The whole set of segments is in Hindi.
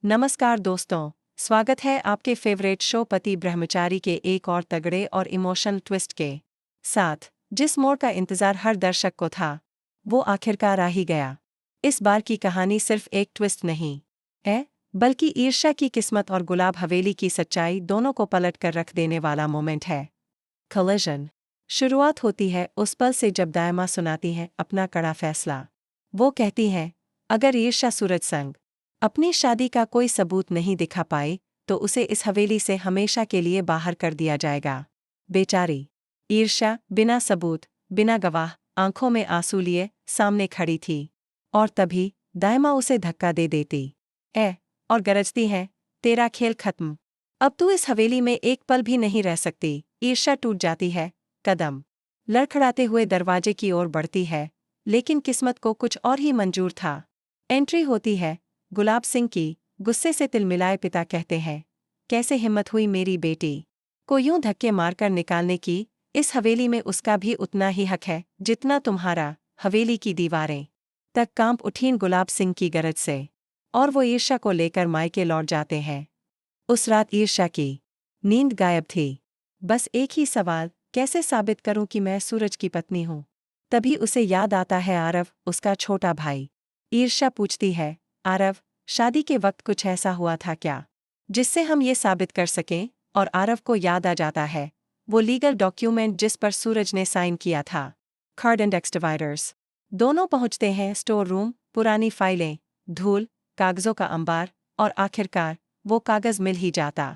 नमस्कार दोस्तों, स्वागत है आपके फेवरेट शो पति ब्रह्मचारी के एक और तगड़े और इमोशनल ट्विस्ट के साथ। जिस मोड़ का इंतजार हर दर्शक को था, वो आखिरकार आ ही गया। इस बार की कहानी सिर्फ एक ट्विस्ट नहीं है, बल्कि ईर्ष्या की किस्मत और गुलाब हवेली की सच्चाई दोनों को पलट कर रख देने वाला मोमेंट है। कॉलिजन शुरुआत होती है उस पल से जब दायमा सुनाती है अपना कड़ा फैसला। वो कहती हैं, अगर ईर्ष्या सूरज संग अपनी शादी का कोई सबूत नहीं दिखा पाए तो उसे इस हवेली से हमेशा के लिए बाहर कर दिया जाएगा। बेचारी ईर्ष्या बिना सबूत, बिना गवाह, आंखों में आंसू लिए सामने खड़ी थी। और तभी दायमा उसे धक्का दे देती और गरजती है, तेरा खेल खत्म। अब तू इस हवेली में एक पल भी नहीं रह सकती। ईर्ष्या टूट जाती है, कदम लड़खड़ाते हुए दरवाजे की ओर बढ़ती है, लेकिन किस्मत को कुछ और ही मंजूर था। एंट्री होती है गुलाब सिंह की। गुस्से से तिलमिलाए पिता कहते हैं, कैसे हिम्मत हुई मेरी बेटी को यूं धक्के मारकर निकालने की। इस हवेली में उसका भी उतना ही हक है जितना तुम्हारा। हवेली की दीवारें तक कांप उठीं गुलाब सिंह की गरज से, और वो ईर्ष्या को लेकर मायके लौट जाते हैं। उस रात ईर्ष्या की नींद गायब थी। बस एक ही सवाल, कैसे साबित करूं कि मैं सूरज की पत्नी हूं। तभी उसे याद आता है आरव, उसका छोटा भाई। ईर्ष्या पूछती है, आरव, शादी के वक्त कुछ ऐसा हुआ था क्या जिससे हम ये साबित कर सकें। और आरव को याद आ जाता है वो लीगल डॉक्यूमेंट जिस पर सूरज ने साइन किया था। कार्ड एंड डिवाइडर्स दोनों पहुंचते हैं स्टोर रूम। पुरानी फाइलें, धूल, कागजों का अंबार, और आखिरकार वो कागज मिल ही जाता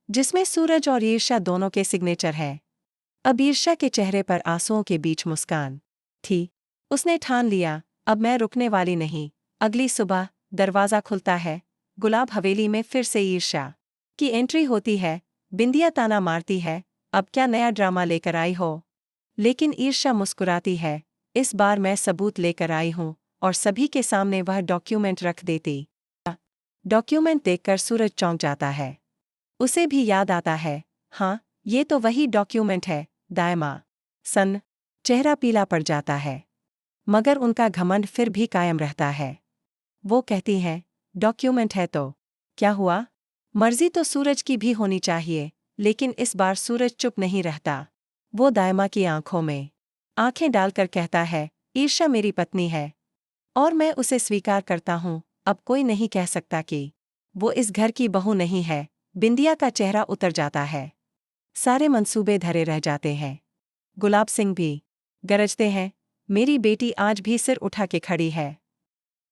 जिसमें सूरज और ईर्ष्या दोनों के सिग्नेचर हैं। अब ईर्ष्या के चेहरे पर आंसुओं के बीच मुस्कान थी। उसने ठान लिया, अब मैं रुकने वाली नहीं। अगली सुबह दरवाज़ा खुलता है। गुलाब हवेली में फिर से ईर्ष्या की एंट्री होती है। बिंदिया ताना मारती है, अब क्या नया ड्रामा लेकर आई हो। लेकिन ईर्ष्या मुस्कुराती है, इस बार मैं सबूत लेकर आई हूँ। और सभी के सामने वह डॉक्यूमेंट रख देती। डॉक्यूमेंट देखकर सूरज चौंक जाता है। उसे भी याद आता है, हाँ, ये तो वही डॉक्यूमेंट है। दायमा सन चेहरा पीला पड़ जाता है, मगर उनका घमंड फिर भी कायम रहता है। वो कहती हैं, डॉक्यूमेंट है तो क्या हुआ, मर्जी तो सूरज की भी होनी चाहिए। लेकिन इस बार सूरज चुप नहीं रहता। वो दायमा की आंखों में आंखें डालकर कहता है, ईर्ष्या मेरी पत्नी है और मैं उसे स्वीकार करता हूँ। अब कोई नहीं कह सकता कि वो इस घर की बहू नहीं है। बिंदिया का चेहरा उतर जाता है, सारे मंसूबे धरे रह जाते हैं। गुलाब सिंह भी गरजते हैं, मेरी बेटी आज भी सिर उठा के खड़ी है।